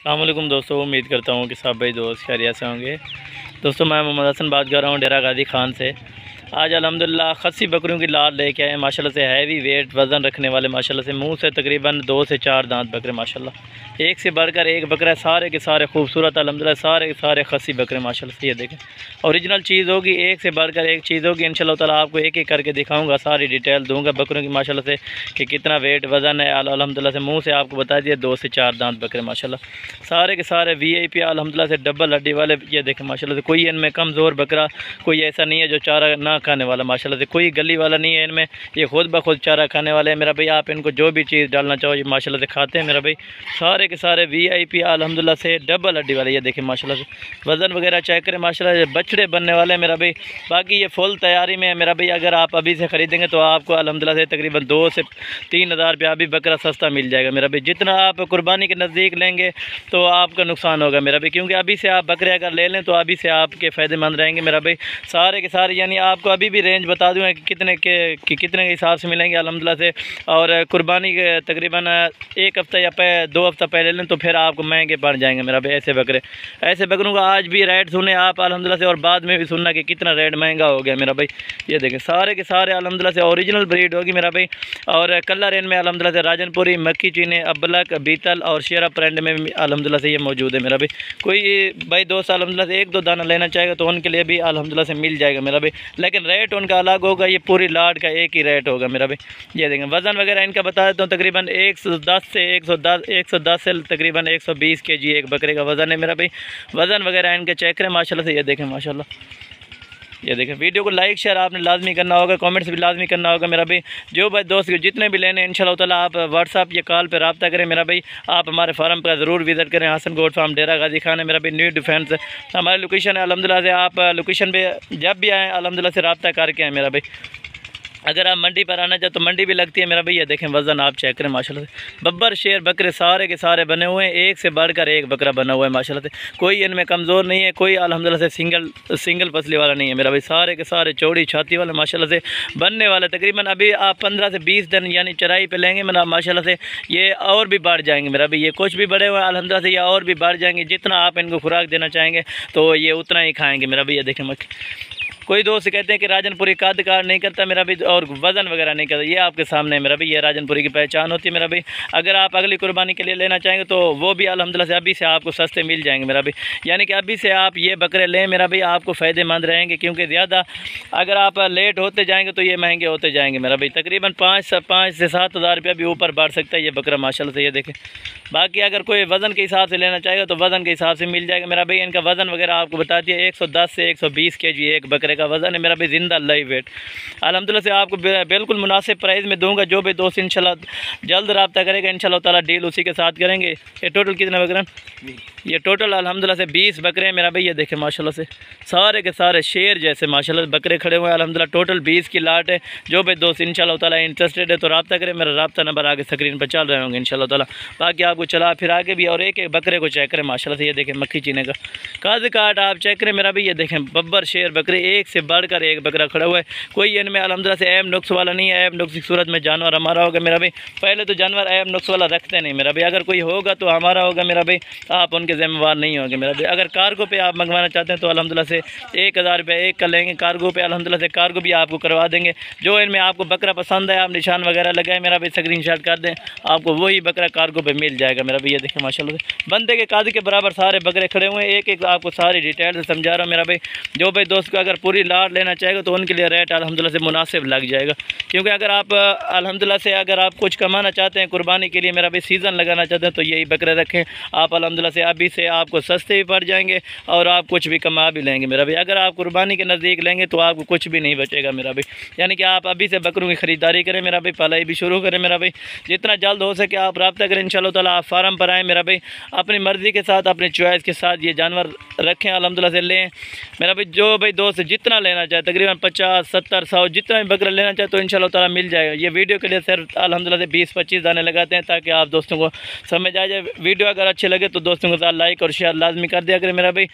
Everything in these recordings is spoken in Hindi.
अस्सलाम वालेकुम दोस्तों, उम्मीद करता हूँ कि सब भाई दोस्त खैरियत से होंगे। दोस्तों मैं मोहम्मद हसन बात कर रहा हूँ डेरा गाजी खान से। आज अल्हम्दुलिल्लाह खस्सी बकरियों की लाद लेके आए माशाल्लाह से। हैवी वेट वज़न रखने वाले माशाल्लाह से, मुंह से तकरीबन 2 से 4 दांत बकरे माशाल्लाह, एक से बढ़कर एक बकरा, सारे के सारे खूबसूरत अल्हम्दुलिल्लाह, सारे के सारे खस्सी बकरे माशाल्लाह से। ये देखें ओरिजिनल चीज़ होगी, एक से बढ़कर एक चीज़ होगी। इंशाल्लाह ताला आपको एक एक करके दिखाऊंगा, सारी डिटेल दूंगा बकरों की माशाल्लाह से कि कितना वेट वज़न है। अल्हम्दुलिल्लाह से मुँह से आपको बता दिया 2 से 4 दांत बकरे माशाल्लाह, सारे के सारे VIP अल्हम्दुलिल्लाह से डबल हड्डी वाले। ये देखें माशाल्लाह से, कोई इनमें कमज़ोर बकरा कोई ऐसा नहीं है जो चारा ना खाने वाला माशाल्लाह से, कोई गली वाला नहीं है इनमें, ये खुद ब खुद चारा खाने वाले हैं मेरा भाई। आप इनको जो भी चीज़ डालना चाहो ये माशाल्लाह से खाते हैं मेरा भाई। सारे के सारे VIP अल्हम्दुलिल्लाह से डबल हड्डी वाले। ये देखें माशाल्लाह से, वज़न वगैरह चेक करें माशाल्लाह से, बछड़े बनने वाले हैं मेरा भाई। बाकी ये फुल तैयारी में है मेरा भाई। अगर आप अभी से ख़रीदेंगे तो आपको अल्हम्दुलिल्लाह से तकरीबन 2 से 3 हज़ार रुपया अभी बकरा सस्ता मिल जाएगा मेरा भाई। जितना आप कुर्बानी के नज़दीक लेंगे तो आपका नुकसान होगा मेरा भाई, क्योंकि अभी से आप बकरे अगर ले लें तो अभी से आपके फ़ायदेमंद रहेंगे मेरा भाई। सारे के सारे यानी आपको अभी भी रेंज बता दूँ कि कितने के हिसाब से मिलेंगे अल्हम्दुलिल्लाह से। और कुर्बानी के तकरीबन 1 हफ़्ता या 2 हफ़्ता पहले लें तो फिर आपको महंगे पड़ जाएंगे मेरा भाई। ऐसे बकरों का आज भी रेट सुने आप अल्हम्दुलिल्लाह से, और बाद में भी सुनना कि कितना रेट महंगा हो गया मेरा भाई। ये देखें सारे के सारे अल्हम्दुलिल्लाह से ओरिजिनल ब्रीड होगी मेरा भाई। और कलर इनमें अल्हम्दुलिल्लाह से राजनपुरी, मक्खी चीने, अबलक, बीतल और शेरा प्रिंट में अल्हम्दुलिल्लाह से ये मौजूद है मेरा भाई। कोई भाई दोस्त अल्हम्दुलिल्लाह से 1-2 दाना लेना चाहेगा तो उनके लिए भी अल्हम्दुलिल्लाह से मिल जाएगा मेरा भाई, लेकिन रेट उनका अलग होगा। ये पूरी लाट का एक ही रेट होगा मेरा भाई। ये देखें वज़न वगैरह इनका बता देता हूँ, तकरीबन 110 से 110 से तकरीबन 120 kg एक बकरे का वज़न है मेरा भाई। वज़न वगैरह इनके चेक करें माशाल्लाह से। ये देखें माशाल्लाह, ये देखें। वीडियो को लाइक शेयर आपने लाजमी करना होगा, कमेंट्स भी लाजमी करना होगा मेरा भाई। जो भाई दोस्त जितने भी लेने इंशाल्लाह ताला आप व्हाट्सअप या कॉल पर रब्ता करें मेरा भाई। आप हमारे फार्म पर ज़रूर विज़िट करें, हसन गोट फार्म डेरा गाजी खान है मेरा भाई, न्यू डिफेंस हमारी लोकेशन है अल्हम्दुलिल्लाह से। आप लोकेशन पर जब भी आएँ अल्हम्दुलिल्लाह से रब्ता करके आएँ मेरा भाई। अगर आप मंडी पर आना चाहे तो मंडी भी लगती है मेरा भाई। ये देखें वज़न आप चेक करें माशाल्लाह से, बब्बर शेर बकरे सारे के सारे बने हुए हैं, एक से बढ़कर एक बकरा बना हुआ है माशाल्लाह से। कोई इनमें कमज़ोर नहीं है, कोई अल्हम्दुलिल्लाह से सिंगल पसली वाला नहीं है मेरा भाई। सारे के सारे चौड़ी छाती वाले माशाल्लाह से बनने वाले। तकरीबन अभी आप 15 से 20 दिन यानी चराई पे लेंगे मेरा माशाल्लाह से, ये और भी बढ़ जाएंगे मेरा भाई। ये कुछ भी बड़े हुए अल्हम्दुलिल्लाह से, ये और भी बढ़ जाएंगे। जितना आप इनको खुराक देना चाहेंगे तो ये उतना ही खाएँगे मेरा भाई। ये देखें कोई दोस्त कहते हैं कि राजनपुरी कद कार नहीं करता मेरा भाई और वज़न वगैरह नहीं करता, ये आपके सामने है मेरा भाई। ये राजनपुरी की पहचान होती है मेरा भाई। अगर आप अगली कुर्बानी के लिए लेना चाहेंगे तो वो भी अल्हम्दुलिल्लाह से अभी से आपको सस्ते मिल जाएंगे मेरा भाई। यानी कि अभी से आप ये बकरे लें मेरा भाई, आपको फ़ायदेमंद रहेंगे, क्योंकि ज़्यादा अगर आप लेट होते जाएँगे तो ये महंगे होते जाएँगे मेरा भाई। तकरीबन 5 से 7 हज़ार रुपया भी ऊपर बढ़ सकता है ये बकरा माशाल्लाह से। ये देखें बाकी अगर कोई वज़न के हिसाब से लेना चाहेगा तो वज़न के हिसाब से मिल जाएगा मेरा भाई। इनका वज़न वगैरह आपको बता दिया, 110 से 120 kg एक बकरे का वज़न है मेरा भाई, जिंदा लाइव वेट अल्हम्दुलिल्लाह से। आपको बिल्कुल मुनासिब प्राइस में दूंगा। जो भी दोस्त इंशाल्लाह जल्द रब्ता करेगा इंशाल्लाह ताला डील उसी के साथ करेंगे। ये टोटल कितने बकरे? ये टोटल अल्हम्दुलिल्लाह से 20 बकरे हैं मेरा भाई। ये देखें माशाल्लाह से, सारे के सारे शेर जैसे माशाल्लाह बकरे खड़े हुए हैं अल्हम्दुलिल्लाह। टोटल 20 की लाट है। जो भी दोस्त इंशाल्लाह ताला इंटरेस्टेड है तो रब्ता करें, मेरा रब्ता नंबर आगे स्क्रीन पर चल रहे होंगे इंशाल्लाह ताला। बाकी आपको चला फिर आगे भी, और एक एक बकरे को चेक करें माशाल्लाह से। ये देखें मक्खी चीने का कद काट आप चेक करें मेरा भाई। ये देखें बब्बर शेर बकरे, एक से बढ़कर एक बकरा खड़ा हुआ है। कोई इनमें अल्हम्दुलिल्लाह से ऐब नुक्स वाला नहीं है। ऐब नुक्स की सूरत में जानवर हमारा होगा मेरा भाई। पहले तो जानवर ऐब नुक्स वाला रखते नहीं मेरा भाई, अगर कोई होगा तो हमारा होगा मेरा भाई, आप उनके जिम्मेवार नहीं होंगे मेरा भाई। अगर कार्गो पे आप मंगवाना चाहते हैं तो अल्हम्दुलिल्लाह से 1000 रुपये एक का लेंगे कार्गो पे अल्हम्दुलिल्लाह से। कार्गो भी आपको करवा देंगे। जो इनमें आपको बकरा पसंद है आप निशान वगैरह लगाए मेरा भाई, स्क्रीनशॉट कर दें, आपको वही बकरा कार्गो पे मिल जाएगा मेरा भाई। ये देखें माशाल्लाह से बंदे के कद के बराबर सारे बकरे खड़े हुए हैं। एक एक आपको सारी डिटेल से समझा रहा हूँ मेरा भाई। जो भाई दोस्त को अगर पूरी लाट लेना चाहेगा तो उनके लिए रेट अल्हम्दुलिल्लाह से मुनासिब लग जाएगा, क्योंकि अगर आप अल्हम्दुलिल्लाह से अगर आप कुछ कमाना चाहते हैं कुर्बानी के लिए मेरा भाई, सीज़न लगाना चाहते हैं तो यही बकरे रखें आप अल्हम्दुलिल्लाह से। अभी से आपको सस्ते भी पड़ जाएंगे और आप कुछ भी कमा भी लेंगे मेरा भाई। अगर आप कुर्बानी के नज़दीक लेंगे तो आपको कुछ भी नहीं बचेगा मेरा भाई। यानी कि आप अभी से बकरों की ख़रीदारी करें मेरा भाई, पलाई भी शुरू करें मेरा भाई। जितना जल्द हो सके आप रब्ता करें इंशाल्लाह ताला। आप फार्म पर आएँ मेरा भाई, अपनी मर्ज़ी के साथ अपनी चॉइस के साथ ये जानवर रखें अल्हम्दुलिल्लाह से लें मेरा भाई। जो भाई दोस्त जितना लेना चाहे तकरीबन 50, 70, 100 जितना भी बकरा लेना चाहे तो इंशाल्लाह ताला मिल जाएगा। ये वीडियो के लिए सिर्फ अल्हम्दुलिल्लाह से 20-25 दाने लगाते हैं ताकि आप दोस्तों को समझ आ जाए। वीडियो अगर अच्छे लगे तो दोस्तों के साथ लाइक और शेयर लाजमी कर दिया करें मेरा भाई।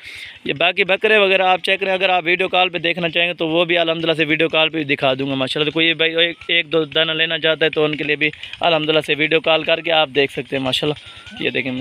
ये बाकी बकरे वगैरह आप चेक करें, अगर आप वीडियो कॉल पे देखना चाहेंगे तो वो भी अल्हम्दुलिल्लाह से वीडियो कॉल पे भी दिखा दूंगा माशाल्लाह। तो कोई भाई 1-2 दाना लेना चाहता है तो उनके लिए भी अल्हम्दुलिल्लाह से वीडियो कॉल करके आप देख सकते हैं माशाल्लाह। ये देखें